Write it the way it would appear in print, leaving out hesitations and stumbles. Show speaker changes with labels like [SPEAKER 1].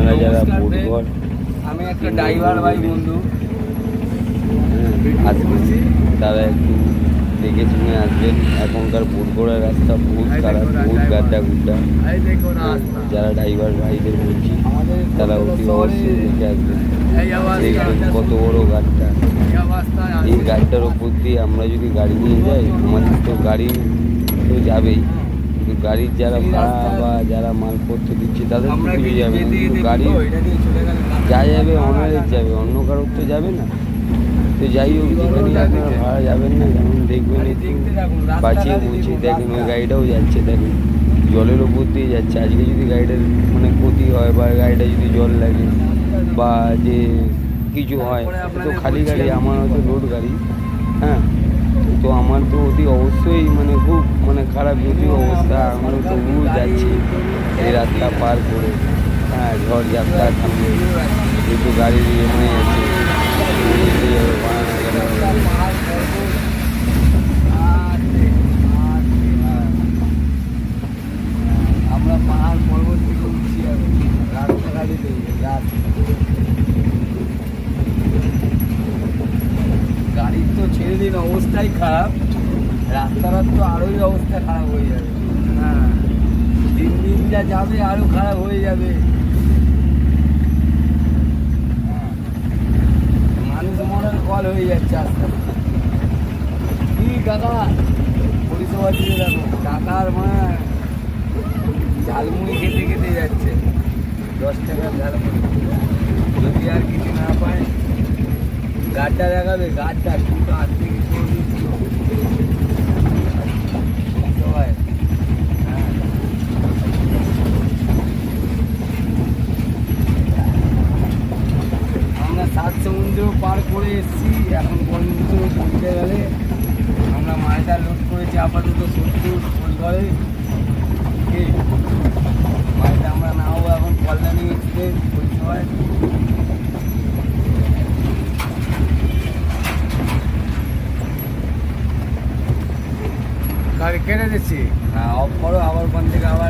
[SPEAKER 1] আপনারা যারা বোটঘর
[SPEAKER 2] আমি একটা ড্রাইভার ভাই বন্ধু
[SPEAKER 1] আসবেন তারা একটু দেখে শুনে আসবেন। এখনকার বোটঘরের রাস্তা বহুত খারাপ, বহুত গাড্ডা গুড্ডা। যারা ড্রাইভার ভাইদের বলছি তারা অতি অবশ্যই দেখে আসবেন। দেখবেন কত বড় গাড্ডা। এই গাড়িটার ওপর দিয়ে আমরা যদি গাড়ি নিয়ে যাই, আমাদের তো গাড়ি তো যাবেই, কিন্তু গাড়ির যারা ভাড়া বা যারা মালপত্র দিচ্ছে তাদের তো কিছু যাবে না, কিন্তু গাড়ি যা যাবে ওনারের যাবে, অন্য কারোর তো যাবে না। তো যাই হোক, যেখানে আপনারা ভাড়া যাবেন না, যেমন দেখবেন একটু বাঁচিয়ে বুঝিয়ে দেখেন। ওই গাড়িটাও যাচ্ছে, দেখেন জলের ওপর দিয়ে যাচ্ছে। আজকে যদি গাড়িটার মানে ক্ষতি হয় বা গাড়িটা যদি জল লাগে বা যে কিছু হয়, তো খালি গাড়ি, আমার হয়তো লোড গাড়ি, হ্যাঁ, তো আমার তো অতি অবশ্যই মানে খুব মানে খারাপ যদি অবস্থা। আমরা তবুও যাচ্ছি এই রাস্তা পার করে, হ্যাঁ, ঝড় যাত্রা সামনে, যেহেতু গাড়ির ইএমআই আছে,
[SPEAKER 2] আমরা পাহাড় পর্বত থেকে উঠছি রাস্তা গাড়িতে। গাড়ির তো ছেড়ে দিন অবস্থাই খারাপ, রাস্তার তো আরোই অবস্থা খারাপ হয়ে যাবে। হ্যাঁ, দিন দিন যা যাবে আরো খারাপ হয়ে যাবে। মানুষ মনের কল হয়ে যাচ্ছে আস্তে আস্তে। কি কাকা পরিষেবা দিয়ে দেখো, টাকার মানে ঝালমুড়ি খেতে খেতে যাচ্ছে, 10 টাকার ঝালমুড়ি। যদি আর কিছু না পায়, গাড্ডা দেখাবে, গাড্ডা কিন্তু হাত থেকে সবাই। হ্যাঁ, আমরা 7 সমুদ্র পার করে এসেছি, এখন পর্যন্ত বলতে গেলে আমরা মালটা লোড করেছি আপাতত 70 ঘরে। মালটা আমরা নাও এখন কল্যাণী এক্সপ্রেস পরিষেবায়। গাড়ি কেটে দিচ্ছি, হ্যাঁ, অফ করো, আবার ওখান থেকে আবার